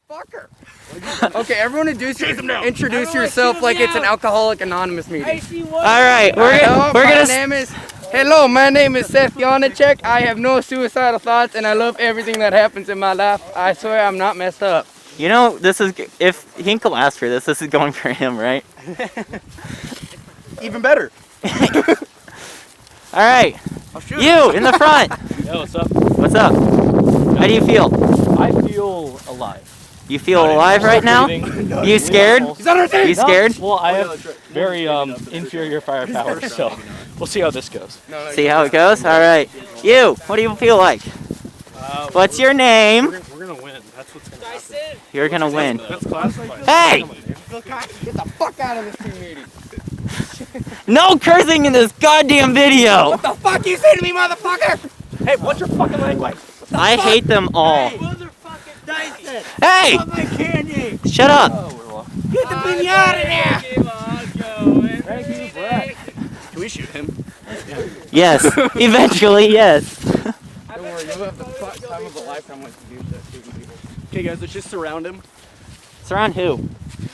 Fucker. Okay, everyone introduce yourself like it's an Alcoholic Anonymous meeting. Alright, we're gonna... Hello, my name is Seth Yonachek. I have no suicidal thoughts and I love everything that happens in my life. I swear I'm not messed up. You know, this is... If Hinkle asked for this is going for him, right? Even better. Alright, you in the front. Yo, what's up? What's up? How do you feel? I feel alive. You feel alive right now? You scared? You scared? Well, I have very inferior firepower, so we'll see how this goes. See how it goes? Alright. You, what do you feel like? What's your name? We're gonna win. That's what's gonna happen. You're gonna win. That's classified. Hey! Get the fuck out of this team meeting. No cursing in this goddamn video! What the fuck you say to me, motherfucker? Hey, what's your fucking language? I hate them all. Dyson! Hey! My candy! Shut up! Get the pinata now! Can we shoot him? Yes. Eventually, yes. Don't worry, you'll have the time of a lifetime once you do that shooting people. Okay, guys, let's just surround him. Surround who?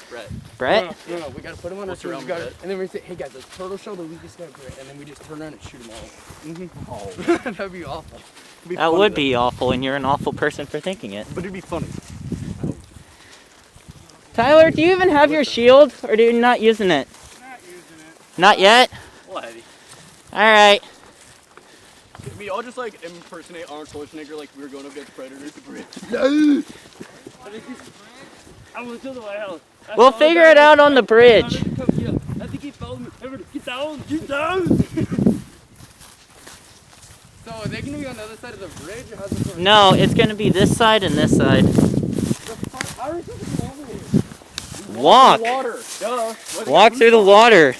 Brett. Brett? No, we gotta put him on our surround surround. Brett. And then we say, hey guys, let's turtle shoulder, we just got Brett. And then we just turn around and shoot them all. Oh. That'd be awful. It'd be That funny, would though. be awful, and you're an awful person for thinking it. But it'd be funny. Tyler, do you even have your shield, or are you not using it? Not using it. Not yet? What? Alright. We all just like impersonate Arnold Schwarzenegger like we were going up against Predators to bridge. I was to the house. We'll figure it out on the bridge. I think he followed me. Get down! Get down! So are they gonna be on the other side of the bridge? Or how's it going? No, it's gonna be this side and this side. How are we supposed to go over here? Walk! Water. Duh. Walk through the water.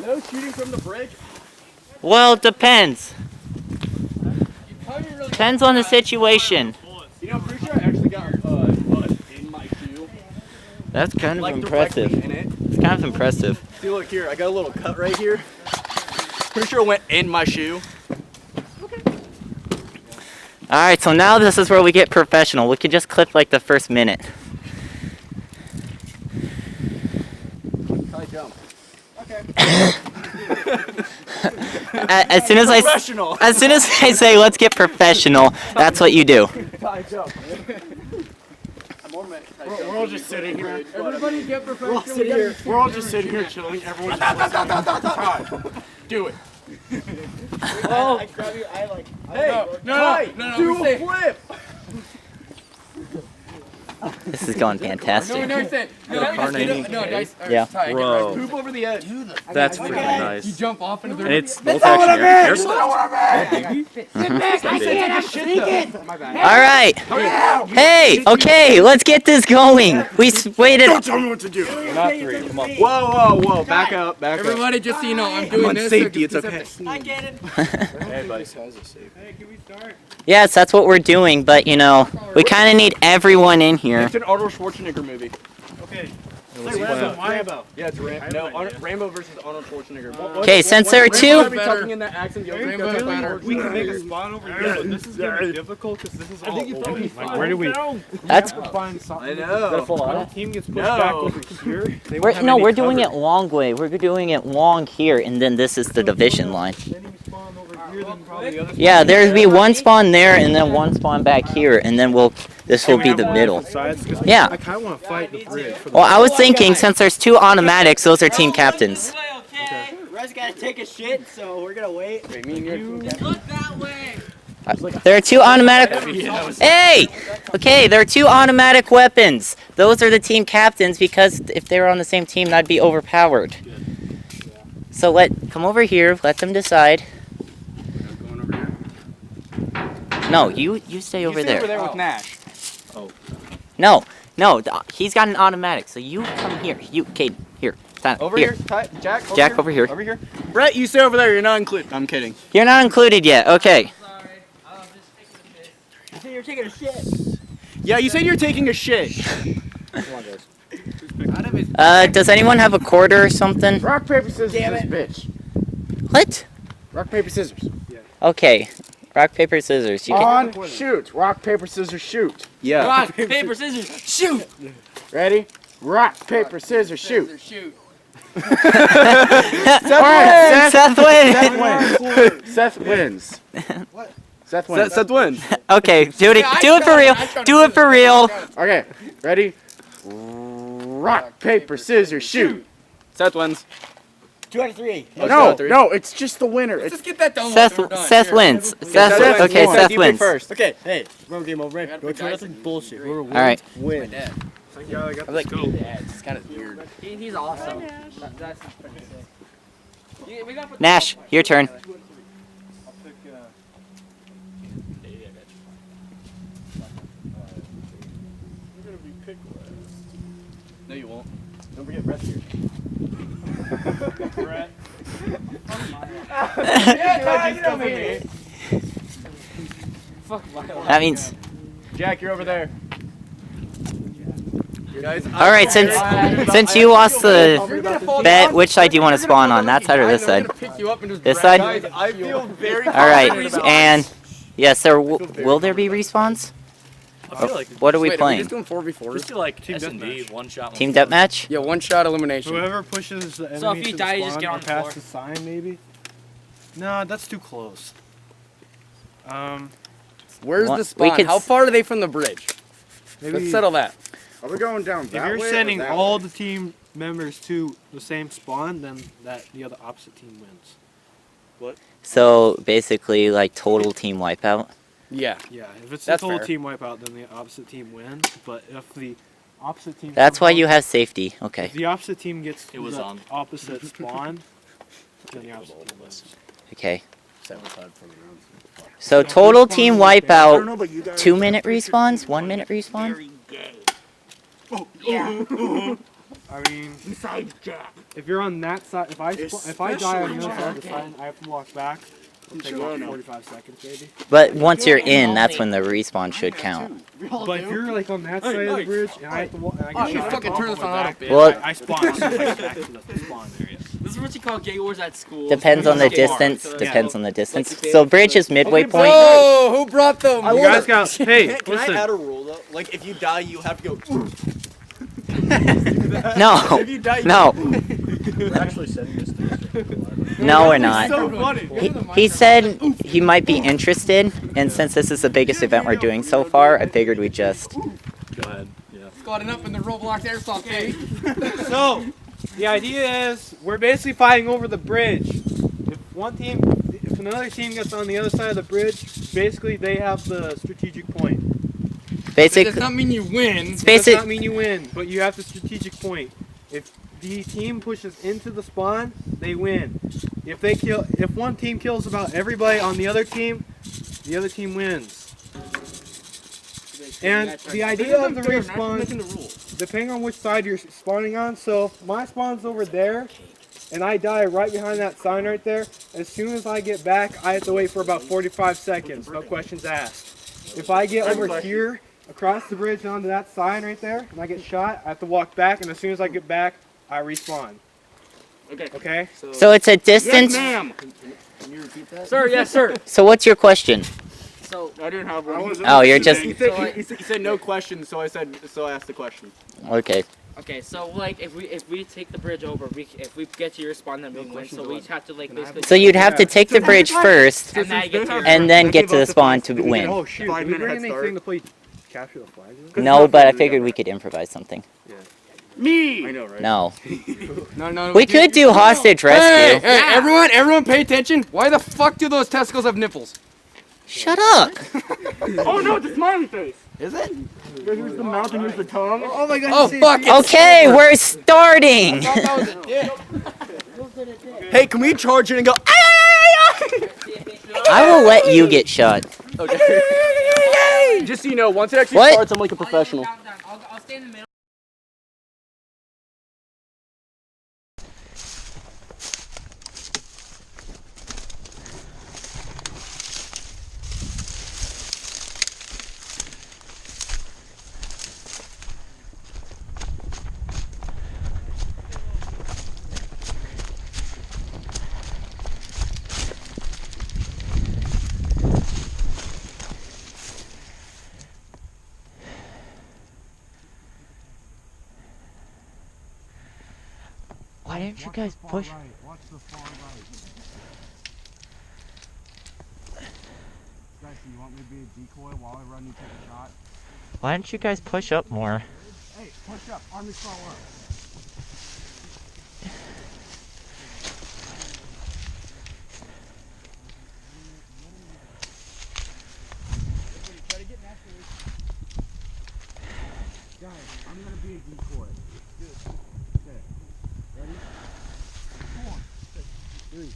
No shooting from the bridge. Well, it depends. How you really Depends on the situation. You know, I'm pretty sure I actually got mud in my shoe. That's kind of Like impressive. directly in it. It's kind of impressive. See, look here. I got a little cut right here. Pretty sure it went in my shoe. Alright, so now this is where we get professional. We can just clip like the first minute. High jump. Okay. As soon as I say let's get professional, that's what you do. High jump. We're all just sitting here. Everybody get professional. We're all just sitting here chilling. Everyone's just Do it. I grab your eye like. Hey, No. do we a say, flip. This is going fantastic. No, say. No, Dice. Yeah. Ty, Bro. Poop over the edge. That's freaking You nice. jump off into the. And it's both action Alright. Hey, okay, let's get this going. We waited. Don't tell me what to do. Not three. Come on. Whoa. Back up. Everybody, just so you know, I'm doing on this. safety, so it's okay. Hey, buddy. Hey, can we start? Yes, that's what we're doing, but you know, we kind of need everyone in here. It's an Arnold Schwarzenegger movie. Okay. Rambo. Yeah, it's Rambo versus Arnold Schwarzenegger. Okay, since there are Rambo two, be talking in that accent. Rainbow's better. We can make a spawn over here, but this is gonna be difficult because this is all open. Like, where do we? that's Find something. I know. Our team gets pushed back over here. we're doing it long way. We're doing it long here, and then this is the division line. Then you spawn over here, then probably the other Yeah, there'll be one spawn there, and then one spawn back here, and then this will be the middle. Yeah. I kind of want to fight the bridge. Well, I was thinking since there's two automatics, those are team captains. Okay. Russ gotta take a shit, so we're gonna wait. Wait, me and you. Look that way. There are two automatic. Hey! Okay, there are two automatic weapons. Those are the team captains because if they were on the same team, that'd be overpowered. So come over here. Let them decide. Going over here. No, you stay over You stay there. over there with Nash. No, he's got an automatic. So you come here. Caden, here. Over here. Jack. Jack, over here. Over here. Brett, you stay over there. You're not included. I'm kidding. You're not included yet. Okay. Sorry, I was just taking a shit. You said you're taking a shit. Yeah, you said you're taking a shit. Does anyone have a quarter or something? Rock, paper, scissors, Damn it. this bitch. What? Rock, paper, scissors. Okay. Rock, paper, scissors. You can. On, shoot. Rock, paper, scissors, shoot. Yeah. Rock, paper, scissors, shoot! Ready? Rock, paper, scissors, shoot. Shoot. All right, Seth wins. Seth wins. What? Seth wins. Seth wins. Okay, do it. Yeah, Do it for real. Do it for real. Okay, ready? Rock, paper, scissors, shoot. Seth wins. 2 out of 3. No, it's just the winner. Let's It's just get that done. We're done. Seth wins. Seth Seth. wins. Okay, Seth, Seth you pick wins. first. Okay, hey, remember game over, right? gotta Go pick try Dyson. nothing bullshit. Whoever wins, All right. win. I'm like, it's kind of weird. He's awesome. That's Nash, your turn. No, you won't. Don't forget Brett's here. That means. Jack, you're over there. Guys, All right, since you lost the bet, which side do you want to spawn on? That side or this side? This side? guys, I feel very All right, confident about and yes, sir. Will there be respawns? I feel like What are we Wait, playing? Are we just doing 4v4s? just do like S&D, one shot. Team deathmatch? Yeah, one shot elimination. Whoever pushes the enemy So if you to die, the you just spawn get or on the past floor. the sign, maybe. No, that's too close. Where's What- the we spawn? could How s- far are they from the bridge? Maybe Let's settle that. Are we going down if that you're way or sending that all way? the team members to the same spawn, then the other opposite team wins. So basically, like total team wipeout. Yeah. Yeah, if it's That's a total fair. team wipeout, then the opposite team wins. But if the opposite team That's why somehow- you have safety. Okay. If the opposite team gets It was the on. opposite spawn, then the opposite team wins. Okay. So total team wipeout. 2-minute respawns. 1-minute respawn. I mean, if you're on that side, if I die on the other side of the sign, I have to walk back. It'll take about 45 seconds, maybe. But once you're in, that's when the respawn should count. But if you're like on that side of the bridge and I have to walk, and I get Oh, you shot, fucking turn this on auto, bitch. Well, I spawn as soon as I get back to the spawn area. This is what you call gay wars at school. depends on the Skate park. distance. Depends on the distance. So bridge is midway point. Oh, who brought them? You guys got. Hey, Can I listen. add a rule though? Like if you die, you have to go. No. If you die, you No. Actually setting this to No, we're not. so funny. He said he might be interested, and since this is the biggest event we're doing so far, I figured we'd just. Go ahead. Yeah. Squatting up in the Roblox Airsoft, baby. So, the idea is we're basically fighting over the bridge. If another team gets on the other side of the bridge, basically they have the strategic point. It Basically, does not mean you win. It does basic. not mean you win, but you have the strategic point. If the team pushes into the spawn, they win. If one team kills about everybody on the other team wins. And the idea of the respawn, depending on which side you're spawning on, so if my spawn's over there, and I die right behind that sign right there, as soon as I get back, I have to wait for about 45 seconds, no questions asked. If I get over here, across the bridge onto that sign right there, and I get shot, I have to walk back, and as soon as I get back, I respawn. Okay? So it's a distance. Ma'am. Sir, yes, sir. So what's your question? So, I didn't have one. Oh, you're just He said no questions, so I asked the question. okay. okay, so like if we take the bridge over, if we get to your spawn, then we win. So we have to like basically. So you'd have to take the bridge first, and then get to your and then get to the spawn to win. Oh shoot, did we 5-minute bring head start. anything to play capture the flag? No, but I figured we could improvise something. Me. I know, right? No, No. we could do hostage Hey, rescue. hey, everyone pay attention. Why the fuck do those testicles have nipples? Shut up. Oh no, it's a smiley face. Is it? Here's the mouth and here's the tongue. Oh my god. Oh, fuck. Okay, we're starting. I thought that was a dick. Hey, can we charge it and go? I will let you get shot. Okay. Just so you know, once it actually What? starts, I'm like a professional. I'll stay in the middle. Why didn't you guys push? Watch the far right. Guys, do you want me to be a decoy while I run you take a shot? Why didn't you guys push up more? Hey, push up. Army crawl up. Guys, I'm gonna be a decoy. Okay. Ready? 4, 3.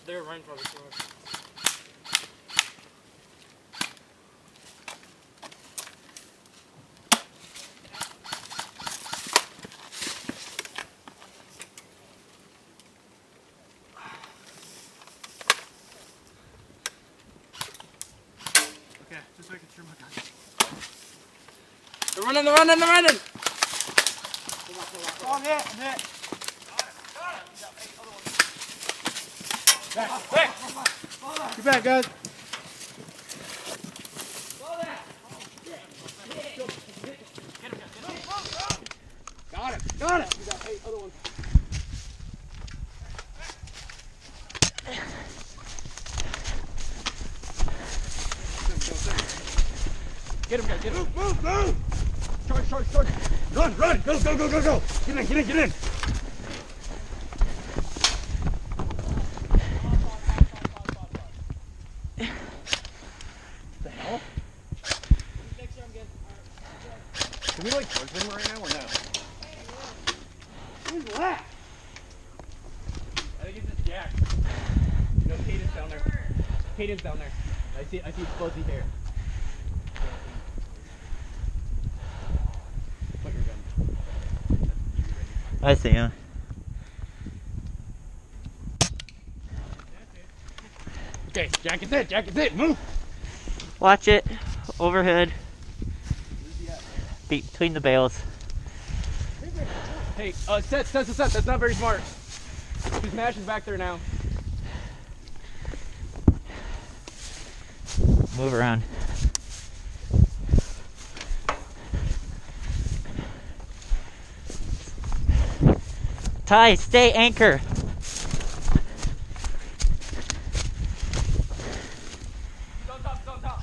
They're running for the door. Okay, just making sure my gun. They're running, they're running, they're running! Oh, I'm hit. Get back, guys. Got it! We got 8 other ones. Get him, guys, get him. Move! Charge! Run! Go! Get in! The hell? Can we like charge them right now or no? Who's left? I think it's just Jack. No, Caden's down there. Caden's down there. I see his fuzzy hair. Put your gun. I see him. Okay, Jack is it. Move! Watch it. Overhead. Between the bales. Hey, Seth, that's not very smart. He's mashing back there now. Move around. Ty, stay anchor. He's on top.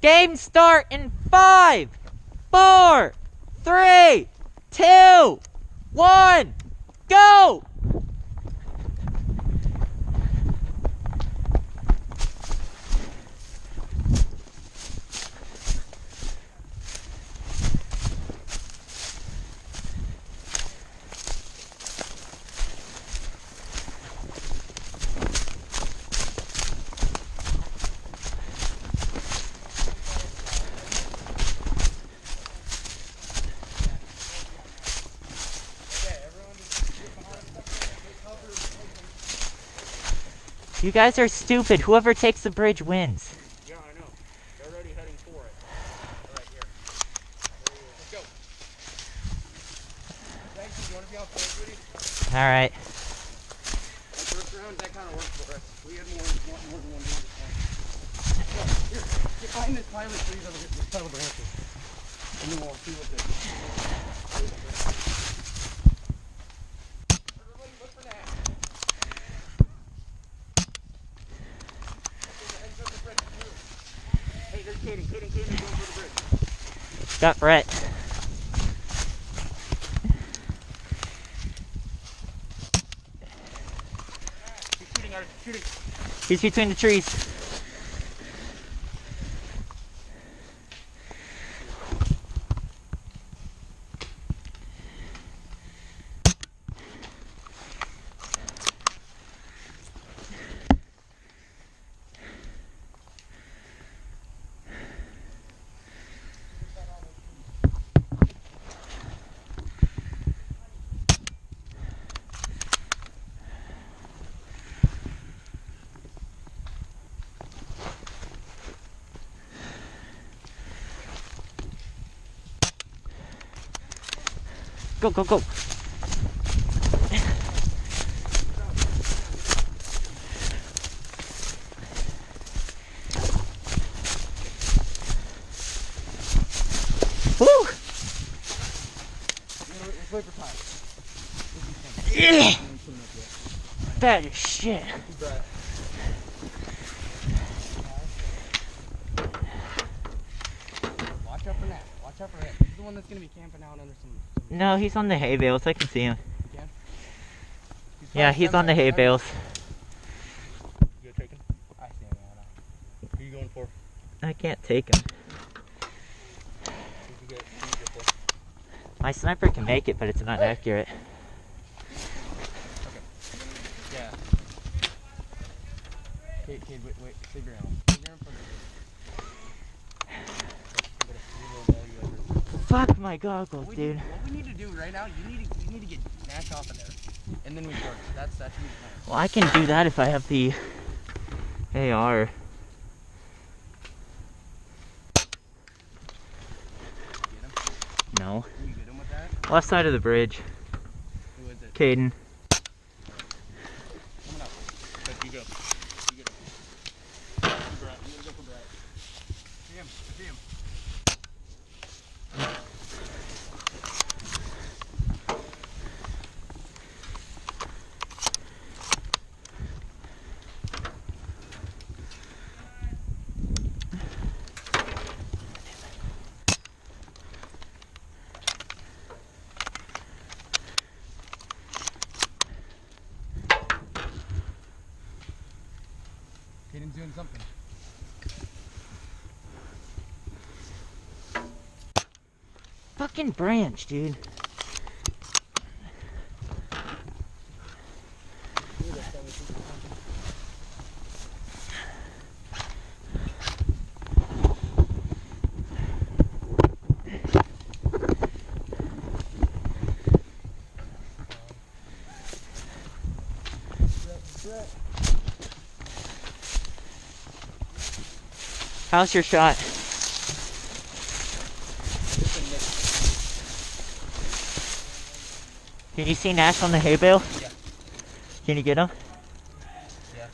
Game start in 5, 4, 3, 2, 1, go! You guys are stupid. Whoever takes the bridge wins. Yeah, I know. They're already heading for it. Right here. Let's go. Thanks. You want to be on point, Woody? All right. First round, that kind of worked for us. We had more than one goal this time. Here, get behind this pile of trees over here. This pile of branches. And then we'll see what this is. Everybody look for that. Hey, there's Caden. Caden's going for the bridge. Got Brett. He's shooting, Art. Shooting. He's between the trees. Go, go, go. Woo! Let's wait for time. Yeah. Bad as shit. Watch out for that. Watch out for that. This is the one that's going to be camping out under some... No, he's on the hay bales. I can see him. You can? Yeah, he's on the hay bales. You go taking? I see him, man. Who are you going for? I can't take him. Who you go for? My sniper can make it, but it's not accurate. Yeah. Kate, wait. Save your ammo. Save your ammo for Fuck my goggles, dude. What we need to do right now, you need to get Nash off of there. And then we start. That should be the plan. Well, I can do that if I have the AR. Get him? No. Can you get him with that? Left side of the bridge. Who is it? Caden. Coming up. But you go. You get him. Brett. You gotta go for Brett. See him. See him. Caden's doing something. Fucking branch, dude. How's your shot? Did you see Nash on the hay bale? Yeah. Can you get him? Yeah.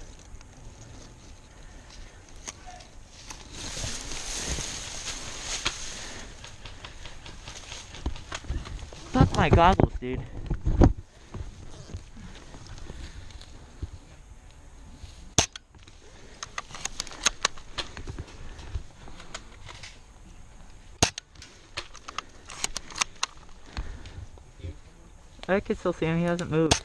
Fuck my goggles, dude. I can still see him. He hasn't moved.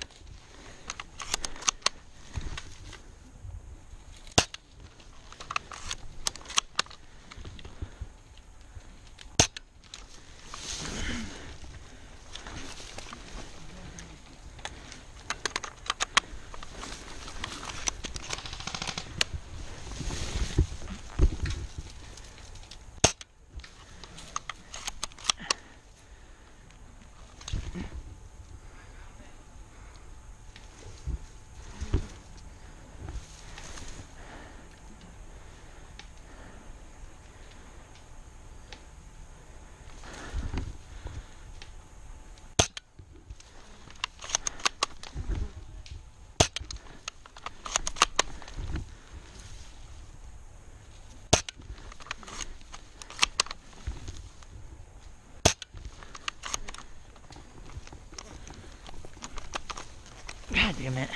God damn it.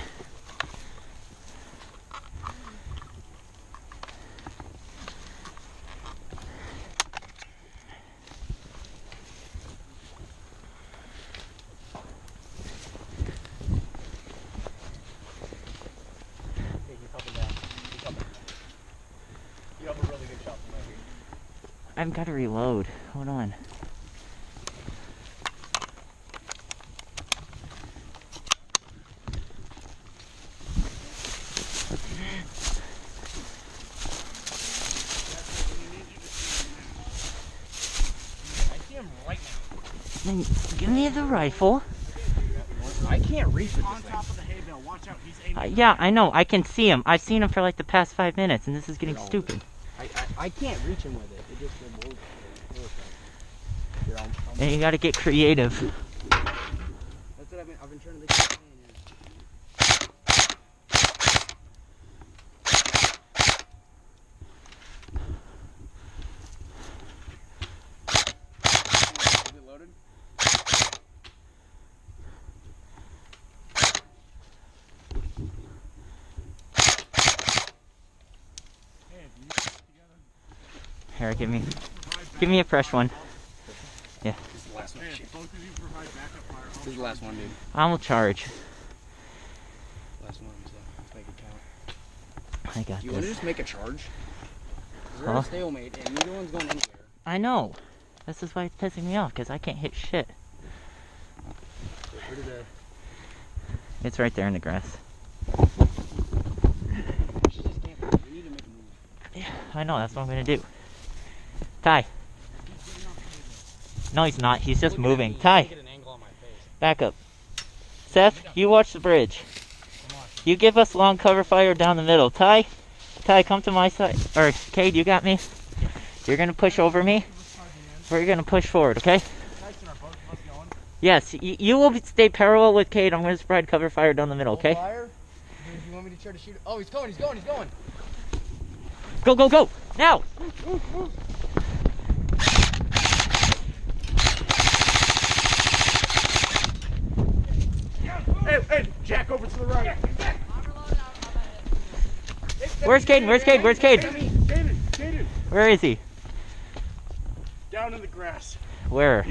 You have a really good shot from right here. I've got to reload. Hold on. I see him right now. Then give me the rifle. I can't reach with On top of the hay bale. Watch out. He's aiming. Yeah, I know. I can see him. I've seen him for like the past 5 minutes, and this is getting stupid. I can't reach him with it. It just moves. Here, And you got to get creative. That's what I've been trying to keep saying. Is it loaded? Here, give me a fresh one. This is the last one. Both of you provide backup fire. This is the last one, dude. I will charge. Last one, so let's make it count. I got Do you want to this. just make a charge? 'Cause we're Huh? at a stalemate and neither one's going anywhere. I know. This is why it's pissing me off, because I can't hit shit. Where did the... It's right there in the grass. We should just camp. We need to make a move. Yeah, I know. That's what I'm going to do. Ty. No, he's not. He's just moving. Ty, Get an angle on my face. back up. Seth, you watch the bridge. You give us long cover fire down the middle. Ty, come to my side. Or, Cade, you got me? You're going to push over me. We're going to push forward, okay? Yes, you will stay parallel with Cade. I'm going to spread cover fire down the middle, okay? Fire? Do you want me to try to shoot? Oh, he's going. Go, go, go! Now! Hey, Jack, over to the right. Where's Caden? Where's Cade? Where's Cade? Caden, Where is he? down in the grass. Where?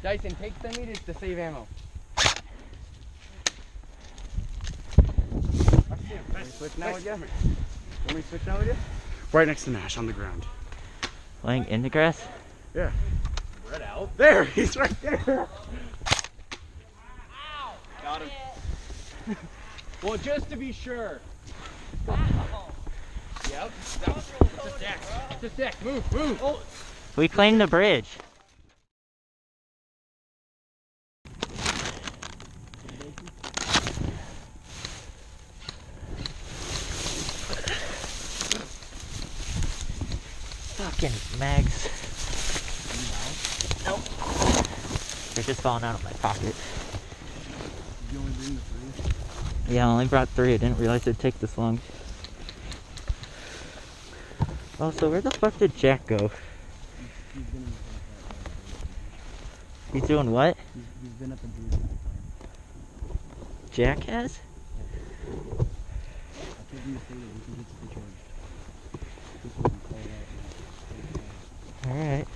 Dyson, take the meters to save ammo. Switch now with you? Want me to switch now with you? Right next to Nash on the ground. Laying in the grass? Yeah. Spread out. There, he's right there. Got him. Well, just to be sure. Yep. It's a stack. It's a stack. Move. Oh. We claimed the bridge. Fucking mags. Nope. They're just falling out of my pocket. You only bring the 3? Yeah, I only brought 3. I didn't realize it'd take this long. Oh, so where the fuck did Jack go? He's doing what? He's been up and doing that. Jack has? I told him to stay there. We can get to the charge. This one can call it out. Alright.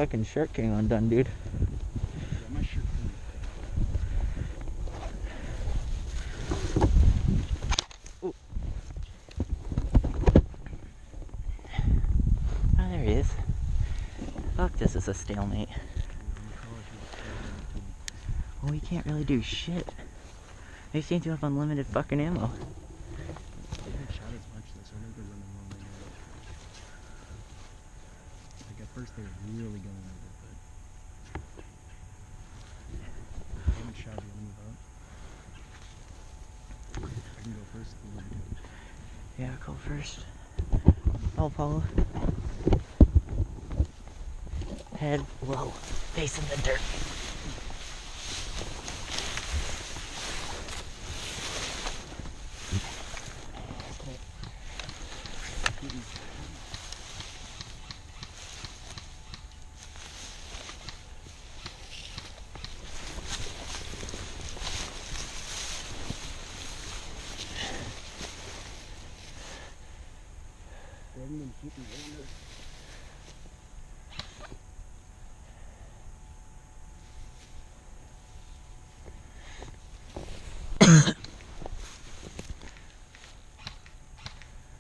fucking shirt getting undone, dude. My shirt. Oh, there he is. Fuck, this is a stalemate. Well, we can't really do shit. They seem to have unlimited fucking ammo. They haven't shot as much this, so I think they're running low right now. Like at first they were really going with it, but they haven't shot. You wanna move up? I can go first if you want to. Yeah, go first. I'll follow. Head low, facing the dirt.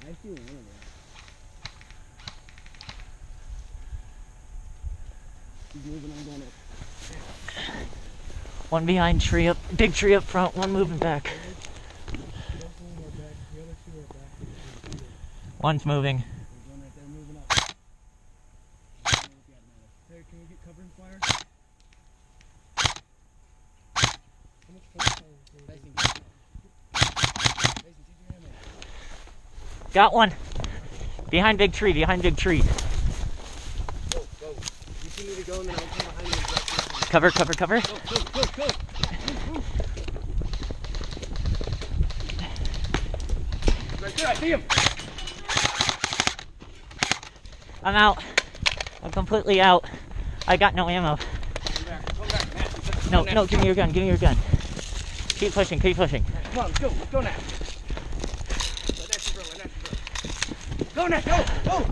I see one of them. He's moving, I'm going up. One behind tree up, big tree up front, one moving back. One's moving. There's one right there moving up. Hey, can we get cover and fire? How much fire Got one. Behind big tree, behind big tree. Go, go. You two need to go and then I'll come behind you and drop you. Cover, cover, cover. Go, go, go, go. Move. Right there, I see him. I'm out. I'm completely out. I got no ammo. Come back, Matt. No, no, give me your gun, give me your gun. Keep pushing, keep pushing. Come on, let's go now. Go now, go, go!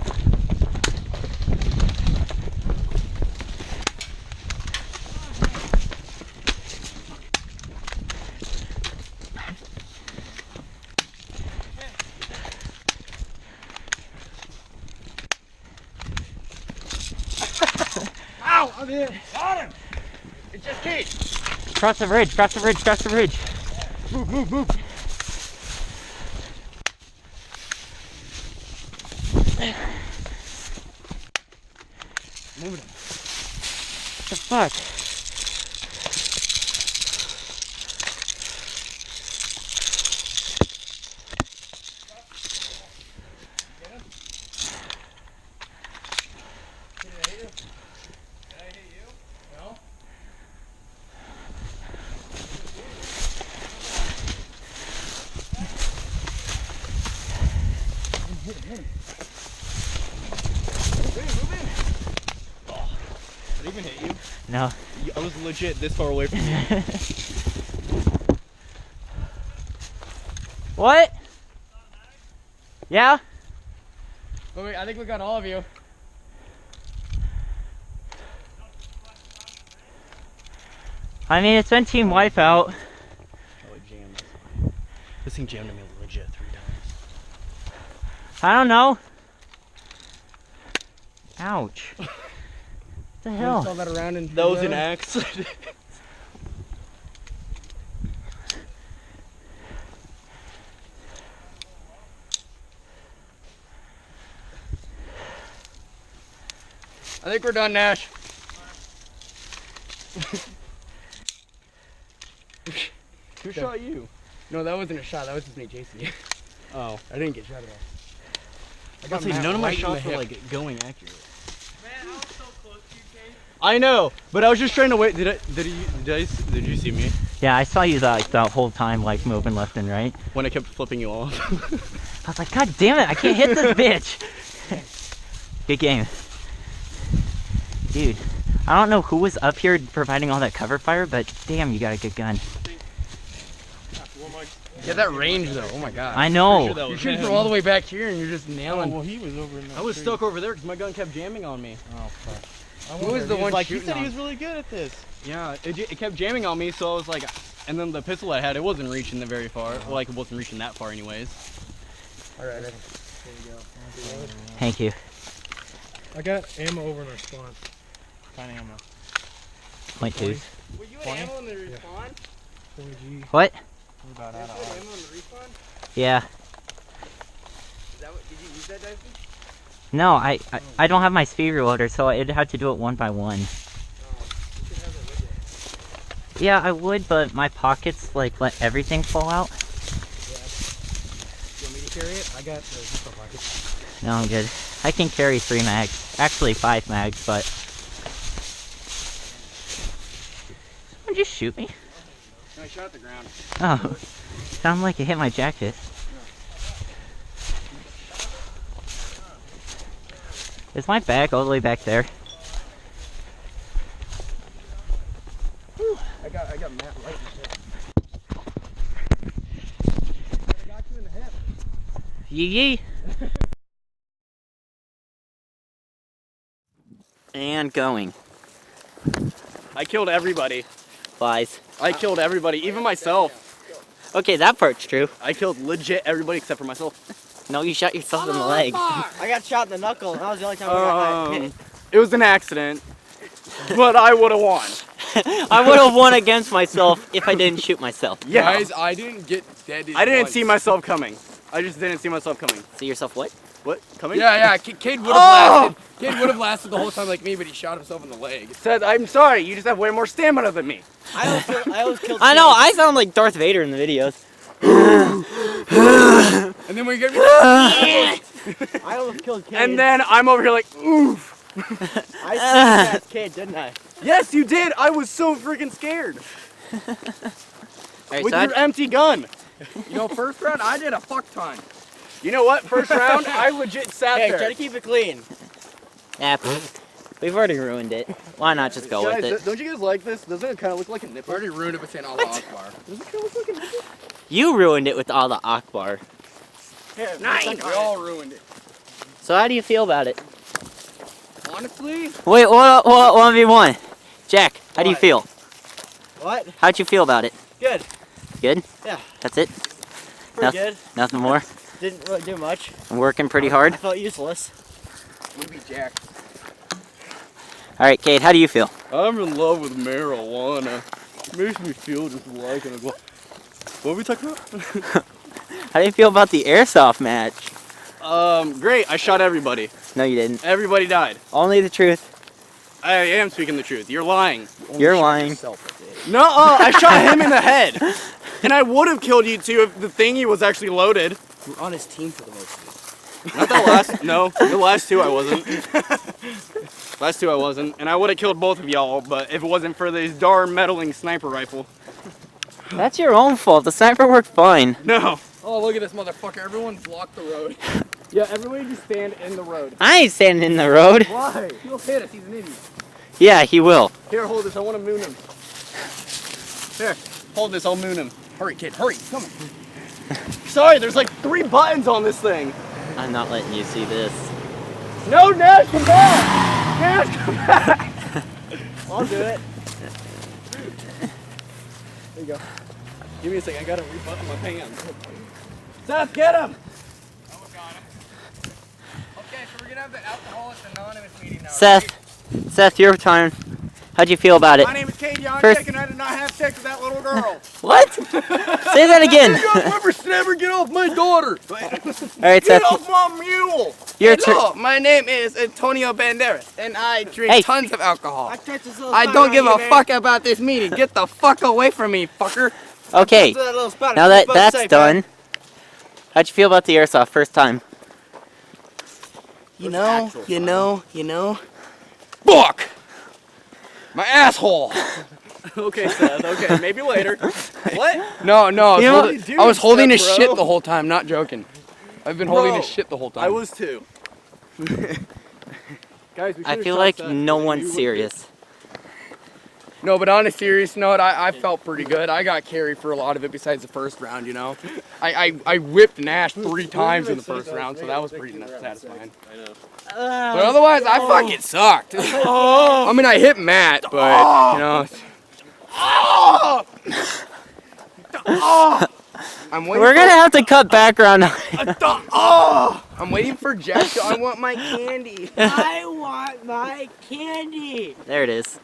Ow! I'm in. Got him! It's just Kate. Cross the bridge, cross the bridge, cross the bridge. Move, move, move. Moving. The fuck? Did it even hit you? No. I was legit this far away from you. What? Yeah? Oh, wait, I think we got all of you. I mean, it's been team wipeout. Oh, it jammed. This thing jammed me legit 3 times. I don't know. Ouch. What the hell? Throw that around and That was an axe. I think we're done, Nash. Who shot you? No, that wasn't a shot. That was just me chasing you. Oh. I didn't get shot at all. I got Matt none of my right in the shots were hip. like going accurate. Man, I was so close to you, Kate. I know, but I was just trying to wait. Did you see me Yeah, I saw you the whole time, like moving left and right. when I kept flipping you off? I was like, God damn it, I can't hit this bitch. Good game. Dude, I don't know who was up here providing all that cover fire, but damn, you got a good gun. Get that range though. Oh my god. I know. Sure that You're was shooting him. from all the way back here and you're just nailing. Well, he was over in that I was tree. stuck over there because my gun kept jamming on me. Oh, fuck. Who was the one like, shooting he said he on? was really good at this. Yeah, it kept jamming on me, so I was like, and then the pistol I had, it wasn't reaching the very far. Well, like it wasn't reaching that far anyways. All right, ready. Thank you. I got ammo over in our spawn. Kind of ammo. Point 2. Were you at ammo in the respawn? 40G. What? We're about out Ammo of in the respawn? Yeah. Is that what, did you use that, Dyson? No, I don't have my speed reloader, so I'd have to do it one by one. You should have that with you. Yeah, I would, but my pockets like let everything fall out. You want me to carry it? I got the zipper pocket. No, I'm good. I can carry 3 mags. Actually 5 mags, but someone just shoot me. No, I shot at the ground. Oh, sounded like it hit my jacket. Is my bag all the way back there? I got Matt right in the hip. I got you in the hip. Yee yee. And going. I killed everybody. Lies. I killed everybody, even myself. Okay, that part's true. I killed legit everybody except for myself. No, you shot yourself in the leg. I got shot in the knuckle, and that was the only time I got hit. It was an accident, but I would have won. I would have won against myself if I didn't shoot myself. Yeah. Guys, I didn't get dead. I didn't see myself coming. I just didn't see myself coming. See yourself what? What? Coming? Yeah, Cade would have lasted. Cade would have lasted the whole time like me, but he shot himself in the leg. Said, I'm sorry, you just have way more stamina than me. I always killed I know, I sound like Darth Vader in the videos. And then we get. I almost killed Cade. And then I'm over here like, oof. I said that's Cade, didn't I? Yes, you did. I was so freaking scared. Alright, With so your empty gun. You know, first round I did a fuck ton. You know what? First round, I legit sat Hey, there. try to keep it clean. yeah, we've already ruined it. Why not just go Guys, with it? don't you guys like this? Doesn't it kind of look like a I nipple? already ruined it by saying Allah Akbar. Doesn't it kind of look like a nipple? You ruined it with all the Akbar. Here, Nice. suck We on all ruined it. So how do you feel about it? Honestly, Wait, 1v1. Jack, how do you What? feel? it. What? How'd you feel about it? Good. Good? Yeah. That's it? Pretty good. Nothing more? Didn't really do much. Working pretty hard? I felt useless. we beat Jack. Alright, Cade, how do you feel? I'm in love with marijuana. It makes me feel just like it. What were we talking about? How do you feel about the airsoft match? Great. I shot everybody. No, you didn't. Everybody died. Only the truth. I am speaking the truth. You're lying. You're lying. No, I shot him in the head. And I would have killed you too if the thingy was actually loaded. We're on his team for the most of it. Not the last. No, the last two I wasn't. Last two I wasn't. And I would have killed both of y'all, but if it wasn't for this darn meddling sniper rifle. That's your own fault. The sniper worked fine. No. Oh, look at this motherfucker. Everyone blocked the road. Yeah, everybody just stand in the road. I ain't standing in the road. Why? He'll hit us. He's an idiot. Yeah, he will. Here, hold this. I want to moon him. Here, hold this. I'll moon him. Hurry, kid. Hurry. Come on. Sorry, there's like 3 buttons on this thing. I'm not letting you see this. No, Nash, come back! Nash, come back! I'll do it. There you go. Give me a second. I gotta rebutton my pants. Seth, get him! Okay, so we're gonna have the Alcoholics Anonymous meeting now. Seth, your turn. How'd you feel about it? My name is Cade First- and I did not have sex with that little girl. What? Say that again. Never get off my daughter. Alright, Seth, my mule. your turn. Hello, my name is Antonio Banderas, and I drink Hey. tons of alcohol. touched this little I spot don't on give you, a man. fuck about this meeting. Get the fuck away from me, fucker. Okay, That little spot. now What that you supposed to that's say, done, how'd you feel about the airsoft first time? You know. Fuck! My asshole! Okay, Seth. Okay, maybe later. What? No, You know what? I was holding his Seth, shit bro. the whole time, not joking. I've been holding his shit the whole time. I was too. Guys, we I should've feel shot like Seth, no but one's we would've serious. No, but on a serious note, I felt pretty good. I got carried for a lot of it besides the first round, you know. I whipped Nash 3 times in the first round, so that was pretty satisfying. I know. But otherwise, I fucking sucked. I mean, I hit Matt, but, you know. I'm waiting We're gonna have to cut background. I'm waiting for Jack to, I want my candy. I want my candy. There it is.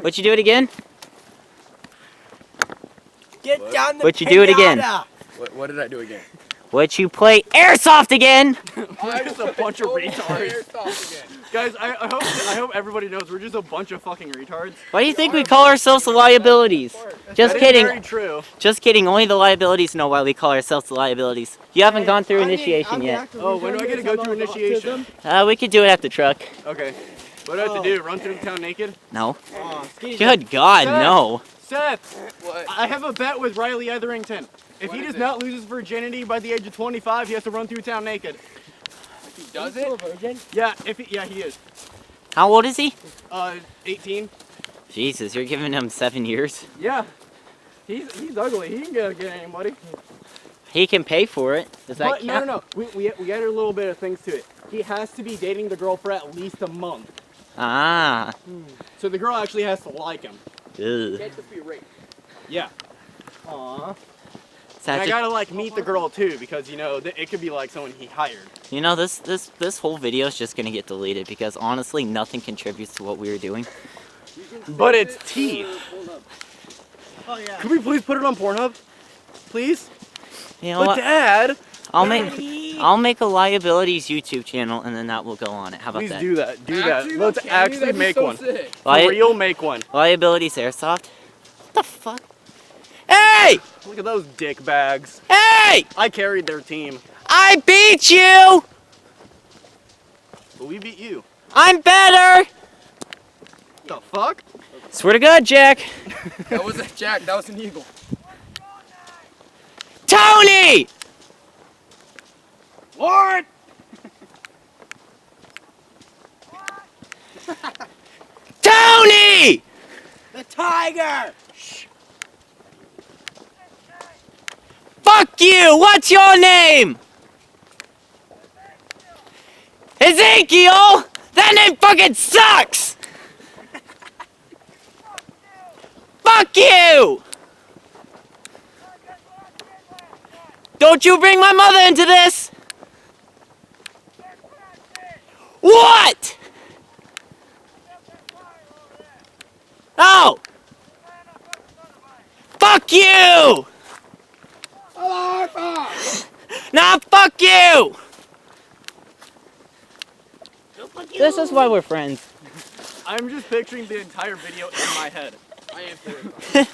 What you do it again? Get down the Would you do it again? pinata. What did I do again? Would you play Airsoft again? I'm just a bunch of retards. Guys, I hope everybody knows we're just a bunch of fucking retards. Why do you think we call ourselves the Liabilities? Just That is kidding. very true. Just kidding. Only the Liabilities know why we call ourselves the Liabilities. You haven't gone through initiation yet. Oh, when do I get to go through initiation? We could do it at the truck. Okay. What do I have to do? Run through town naked? No. Good God, no. Seth, What? I have a bet with Riley Etherington. If he does not lose his virginity by the age of 25, he has to run through town naked. He does it? Yeah, yeah, he is. How old is he? 18. Jesus, you're giving him 7 years. Yeah. He's ugly. He can get anybody. He can pay for it. Does that But count? no. We added a little bit of things to it. He has to be dating the girl for at least a month. Ah. So the girl actually has to like him. Ugh. Can't just be raped. Yeah. Aww. Is that And I just- gotta like meet the girl too because you know it could be like someone he hired. You know, this whole video is just gonna get deleted because honestly, nothing contributes to what we were doing. But it's teeth. Oh yeah. Could we please put it on Pornhub? Please? You know But what? Dad, I'll make a Liabilities YouTube channel and then that will go on it. How about please that? do that. Do Actually, that. Let's can you? actually That'd be make so one. sick. For real, make one. Liabilities Airsoft? What the fuck? Hey! Look at those dick bags. Hey! I carried their team, I beat you! but we beat you. I'm better! The fuck? Swear to God, Jack. That wasn't Jack, that was an eagle. Tony! What? Tony! The tiger. Fuck you! What's your name? Ezekiel! That name fucking sucks! Fuck you! Don't you bring my mother into this! What? Oh! Fuck you! Nah, fuck you! This is why we're friends. I'm just picturing the entire video in my head. I am terrified.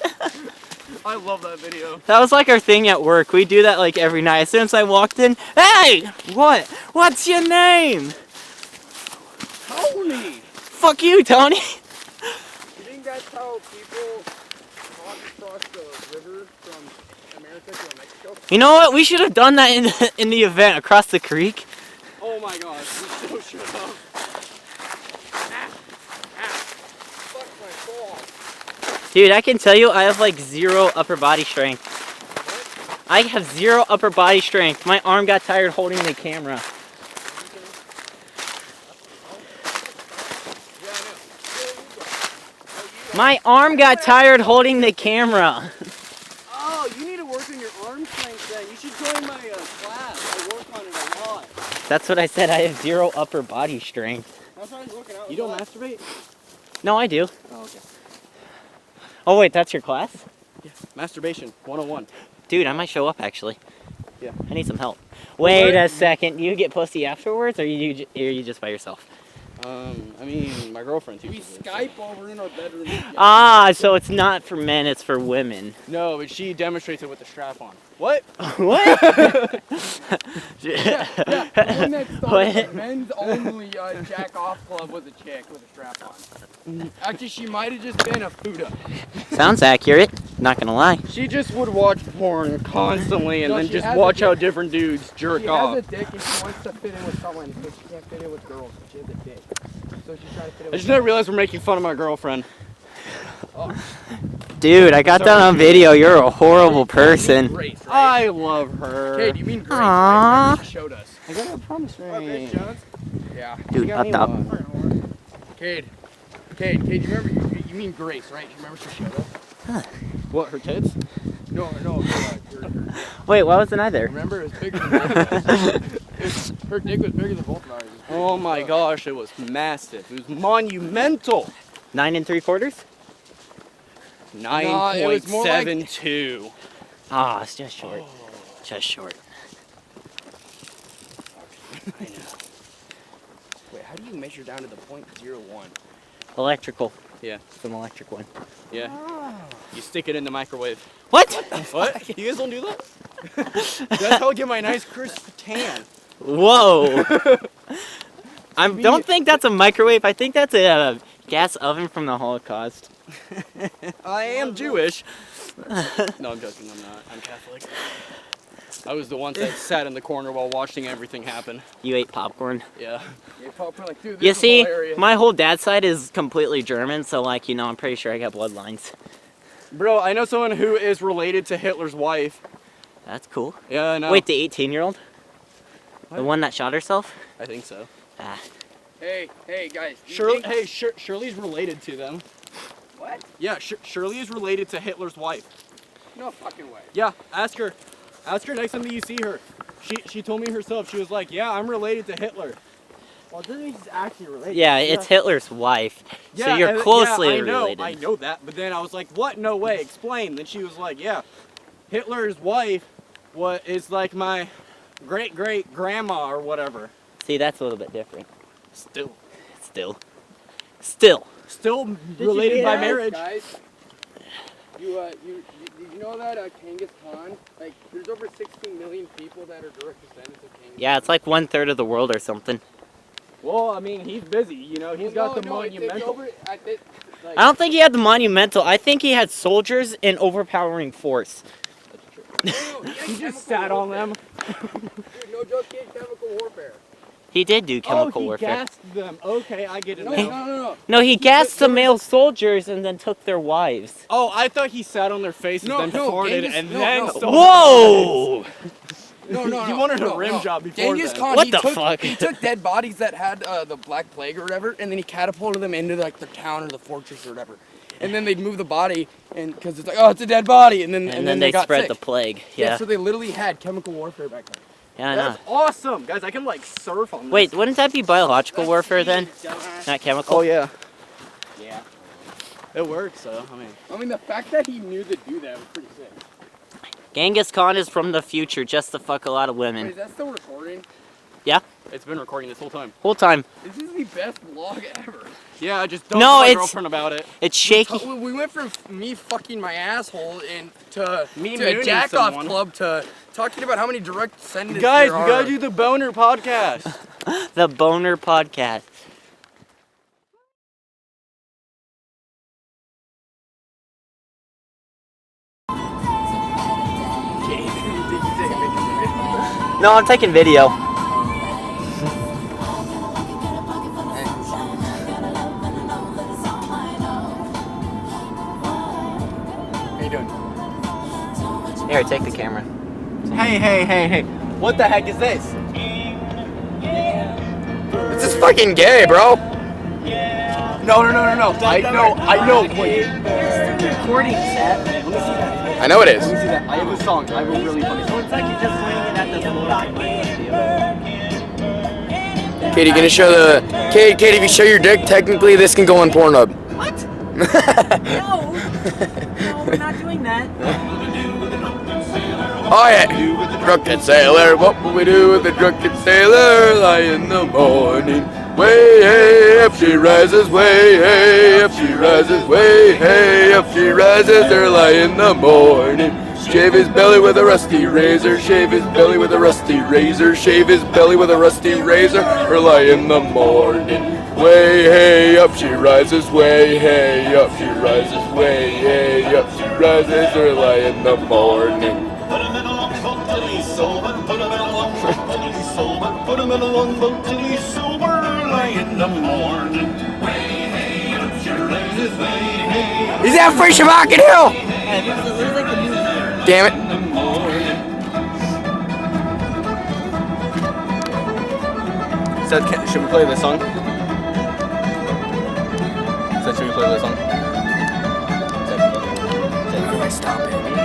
I love that video. That was like our thing at work. We do that like every night. As soon as I walked in, hey! What? What's your name? Tony! Fuck you, Tony. You think that's how people walk across the river from America to Mexico? You know what? We should have done that in the event across the creek. Oh my god, we so should have. Fuck my balls. Dude, I can tell you I have like 0 upper body strength. I have 0 upper body strength. My arm got tired holding the camera. My arm got tired holding the camera. Oh, you need to work on your arm strength then. You should join my class. I work on it a lot. That's what I said. I have 0 upper body strength. That's why I was working out. You don't masturbate? No, I do. Oh, okay. Oh, wait, that's your class? Yeah. Masturbation 101. Dude, I might show up actually. Yeah. I need some help. Wait a second. You get pussy afterwards, or are you just by yourself? I mean, my girlfriend We teaches me. Skype over in our bedroom. Ah, so it's not for men, it's for women. No, but she demonstrates it with the strap on. What? What? Yeah, the one that started What? the men's only jack off club was a chick with a strap on. Actually, she might have just been a Fuda. Sounds accurate. Not gonna lie. She just would watch porn constantly and No, then she just has watch a how dick. different dudes jerk She off. has a dick and she wants to fit in with someone, so she can't fit in with girls. So she has a dick. So she's trying to fit in I with just never realized we're making fun of my girlfriend. Dude, I got that on video. You're a horrible person. Grace, right? I love her. Kate, you mean Grace, Aww. right? Remember she showed us. I got a promise ring. Yeah. Dude, got me up. one. Kate, you remember, you mean Grace, right? You remember she showed us? What, her tits? No, her Wait, why wasn't I there? remember, it was bigger than both of us. Her dick was bigger than both of ours. Oh my gosh, it was massive. It was monumental. 9 3/4? Nah, it was more like- 9.72. Ah, it's just short. Just short. I know. Wait, how do you measure down to the .01? Electrical. Yeah. Some electric one. Yeah. You stick it in the microwave. What? What? You guys don't do that? That's how I get my nice crisp tan. Whoa. I don't think that's a microwave. I think that's a gas oven from the Holocaust. I am Jewish. No, I'm joking. I'm not. I'm Catholic. I was the one that sat in the corner while watching everything happen. You ate popcorn. Yeah. Yeah, probably like, dude, this You is see, hilarious. my whole dad's side is completely German, so like, you know, I'm pretty sure I got bloodlines. Bro, I know someone who is related to Hitler's wife. That's cool. Yeah, I know. Wait, the 18-year-old? The What? one that shot herself? I think so. Ah. Hey, guys. you Shirley, think- hey, Shirley's related to them. What? Yeah, Shirley is related to Hitler's wife. No fucking way. Yeah, ask her. Ask her next time that you see her. She told me herself. She was like, yeah, I'm related to Hitler. Well, doesn't mean he's actually related. Yeah, it's Hitler's wife. So Yeah, you're and- closely yeah, I know, related. I know that, but then I was like, what? No way, explain. Then she was like, yeah, Hitler's wife is like my great-great-grandma or whatever. See, that's a little bit different. Still related by marriage. Guys, you know that Genghis Khan, like, there's over 16 million people that are direct descendants of Genghis Yeah, it's like 1/3 of the world or something. Well, I mean, he's busy, you know, he's got the monumental. I don't think he had the monumental. I think he had soldiers in overpowering force. He just sat on them. Dude, no joke, kid, chemical warfare. He did do chemical Oh, he warfare. gassed them. Okay, I get it No, now. No, he gassed the male soldiers and then took their wives. Oh, I thought he sat on their faces, No, then no, farted, Genghis- and no, then no. stole Whoa! No. He wanted a no, rim no. job before Genghis then. Khan, What he the took, fuck? He took dead bodies that had the Black Plague or whatever, and then he catapulted them into like the town or the fortress or whatever. And then they'd move the body, and because it's like, oh, it's a dead body, and then And then they got spread sick. the plague. Yeah, Yeah, so they literally had chemical warfare back then. yeah, I know. That's awesome, guys. I can like surf on this. Wait, wouldn't that be biological warfare then? Not chemical? Oh yeah, Yeah. it works. So I mean, The fact that he knew to do that was pretty sick. Genghis Khan is from the future just to fuck a lot of Wait, women. is that still recording? it's been recording this whole time. Whole time. This is the best vlog ever. Yeah, I just don't No, tell my it's- girlfriend about it. It's shaky. We went from me fucking my asshole and to Me a mooning jack off someone. club to talking about how many direct descendants Guys, there we are. gotta do the boner podcast. The Boner Podcast. No, I'm taking video. How you doing? Here, take the camera. Hey. What the heck is this? This is fucking gay, bro. No. I know. Wait. Recording set. I know it is. Let me see that. I have a song. I have a really funny song. It's like you're just playing it at the floor. Katie, gonna show the Katie, if you show your dick, technically this can go on Pornhub. What? No, we're not doing that. Oh yeah, drunken sailor. What will we do with the drunken sailor? Lie in the morning. Way hey up she rises, way hey up she rises, way hey up she rises. Early in the morning. Shave his belly with a rusty razor. Shave his belly with a rusty razor. Shave his belly with a rusty razor. Early in the morning. Way hey up she rises. Way hey up she rises. Way hey up she rises. Early in the morning. Put him in a long boat till he's sober. Put him in a long boat till he's sober. Put him in a long boat till he's sober. Early in the morning. Way hey up she rises. He's at Free Shabakan Hill! Damn it. Said, should we play this song? Said, should we play this song? Said, How do I stop it?